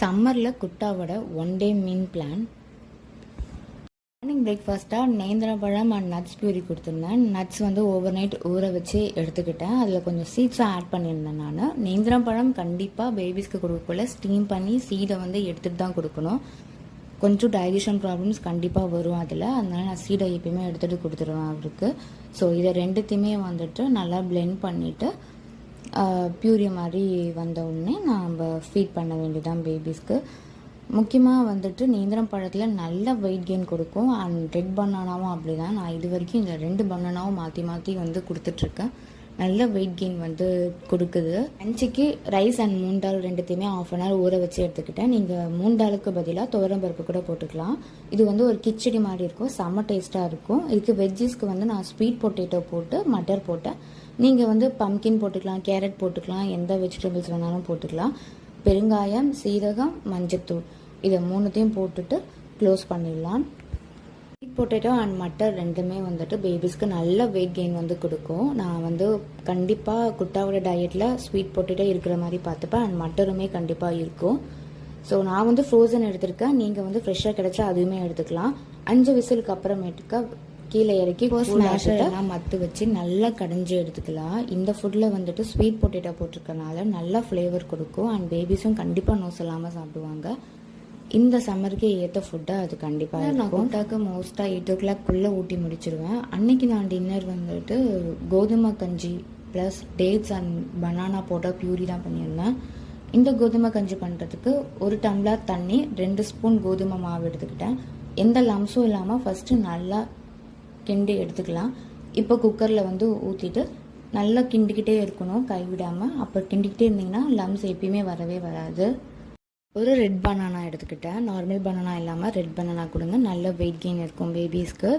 சம்மரில் குட்டாவோட one day meal plan. Morning பிரேக்ஃபாஸ்ட்டாக நேந்திரப்பழம் அண்ட் நட்ஸ் பியூரி கொடுத்துருந்தேன். நட்ஸ் வந்து ஓவர் நைட் ஊற வச்சு எடுத்துக்கிட்டேன். அதில் கொஞ்சம் சீட்ஸும் ஆட் பண்ணியிருந்தேன். நான் நேந்திரப்பழம் கண்டிப்பாக பேபிஸ்க்கு கொடுக்கக்குள்ள ஸ்டீம் பண்ணி சீடை வந்து எடுத்துகிட்டு தான் கொடுக்கணும். கொஞ்சம் டைஜஷன் ப்ராப்ளம்ஸ் கண்டிப்பாக வரும் அதில். அதனால் நான் சீடை எப்பயுமே எடுத்துகிட்டு கொடுத்துருவேன் அவருக்கு. ஸோ இதை ரெண்டுத்தையுமே வந்துட்டு நல்லா பிளெண்ட் பண்ணிவிட்டு பியூரி மாதிரி வந்த உடனே நம்ம ஃபீட் பண்ண வேண்டியதான் பேபிஸ்க்கு. முக்கியமாக வந்துட்டு நேந்திரம் பழத்தில் நல்ல வெயிட் கெயின் கொடுக்கும். அண்ட் ரெட் பனானாவும் அப்படி தான். நான் இது வரைக்கும் இந்த 2 பனானாவும் மாற்றி மாற்றி வந்து கொடுத்துட்ருக்கேன். நல்ல வெயிட் கெயின் வந்து கொடுக்குது. லஞ்சுக்கு ரைஸ் அண்ட் மூண்டால் ரெண்டுத்தையுமே ½ அன் ஹவர் ஊற வச்சு எடுத்துக்கிட்டேன். நீங்கள் மூண்டாலுக்கு பதிலாக துவரம்பருப்பு கூட போட்டுக்கலாம். இது வந்து ஒரு கிச்சடி மாதிரி இருக்கும், செம்ம டேஸ்ட்டாக இருக்கும். இதுக்கு வெஜ்ஜஸ்க்கு வந்து நான் ஸ்வீட் பொட்டேட்டோ போட்டு மட்டர் போட்டேன். நீங்கள் வந்து பம்கின் போட்டுக்கலாம், கேரட் போட்டுக்கலாம், எந்த வெஜிடபிள்ஸ் வேணாலும் போட்டுக்கலாம். பெருங்காயம், சீரகம், மஞ்சத்தூள் இதை 3த்தையும் போட்டுட்டு க்ளோஸ் பண்ணிடலாம். ஸ்வீட் பொட்டேட்டோ அண்ட் மட்டர் ரெண்டுமே வந்துட்டு பேபிஸ்க்கு நல்ல வெயிட் கெயின் வந்து கொடுக்கும். நான் வந்து கண்டிப்பாக குட்டாவோட டயட்டில் ஸ்வீட் பொட்டேட்டோ இருக்கிற மாதிரி பார்த்துப்பேன். அண்ட் மட்டருமே கண்டிப்பாக இருக்கும். ஸோ நான் வந்து ஃப்ரோசன் எடுத்திருக்கேன். நீங்கள் வந்து ஃப்ரெஷ்ஷாக கிடச்சா அதுவுமே எடுத்துக்கலாம். 5 விசிலுக்கு அப்புறமேட்டுக்கா கீழே இறக்கி ஸ்மாஷெல்லாம் மத்து வச்சு நல்லா கடைஞ்சி எடுத்துக்கலாம். இந்த ஃபுட்டில் வந்துட்டு ஸ்வீட் பொட்டேட்டோ போட்டிருக்கனால நல்லா ஃப்ளேவர் கொடுக்கும். அண்ட் பேபிஸும் கண்டிப்பாக நோஸ் இல்லாமல் சாப்பிடுவாங்க. இந்த சம்மருக்கு ஏற்ற ஃபுட்டாக அது கண்டிப்பாக இருக்கும். நான் குட்டாக்கு மோஸ்ட்டாக 8 o'clock ஊட்டி முடிச்சிடுவேன். அன்றைக்கி நான் டின்னர் வந்துட்டு கோதுமை கஞ்சி ப்ளஸ் டேட்ஸ் அண்ட் பனானா போட்டால் பியூரி தான் பண்ணியிருந்தேன். இந்த கோதுமை கஞ்சி பண்ணுறதுக்கு 1 டம்ளர் தண்ணி, 2 ஸ்பூன் கோதுமை மாவு எடுத்துக்கிட்டேன். எந்த லம்ஸும் இல்லாமல் ஃபஸ்ட்டு நல்லா கிண்டி எடுத்துக்கலாம். இப்போ குக்கரில் வந்து ஊற்றிட்டு நல்லா கிண்டிக்கிட்டே இருக்கணும் கைவிடாமல். அப்போ கிண்டிக்கிட்டே இருந்தீங்கன்னா லம்ஸ் எப்பயுமே வரவே வராது. ஒரு ரெட் பனானா எடுத்துக்கிட்டேன். நார்மல் பனானா இல்லாமல் ரெட் பனானா கொடுங்க, நல்ல வெயிட் கெயின் இருக்கும் பேபிஸ்க்கு.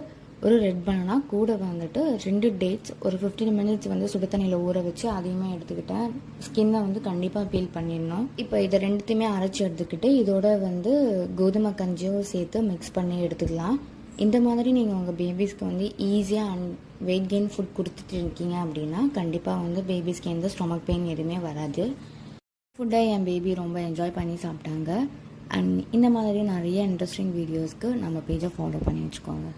ஒரு ரெட் பனானா கூட வந்துட்டு 2 டேட்ஸ் ஒரு 15 minutes வந்து சுடு தண்ணியில் ஊற வச்சு அதையுமே எடுத்துக்கிட்டேன். ஸ்கின்னை வந்து கண்டிப்பாக பீல் பண்ணிடணும். இப்போ இதை ரெண்டுத்தையுமே அரைச்சி எடுத்துக்கிட்டு இதோட வந்து கோதுமை கஞ்சியும் சேர்த்து மிக்ஸ் பண்ணி எடுத்துக்கலாம். இந்த மாதிரி நீங்கள் உங்கள் பேபிஸ்க்கு வந்து ஈஸியாக அண்ட் வெயிட் கெயின் ஃபுட் கொடுத்துட்டு இருக்கீங்க அப்படின்னா கண்டிப்பாக வந்து பேபிஸ்க்கு எந்த ஸ்டொமக் பெயின் எதுவுமே வராது. ஃபுட்டை என் பேபி ரொம்ப என்ஜாய் பண்ணி சாப்பிட்டாங்க. அண்ட் இந்த மாதிரி நிறைய இன்ட்ரெஸ்டிங் வீடியோஸ்க்கு நம்ம பேஜை ஃபாலோ பண்ணி வச்சுக்கோங்க.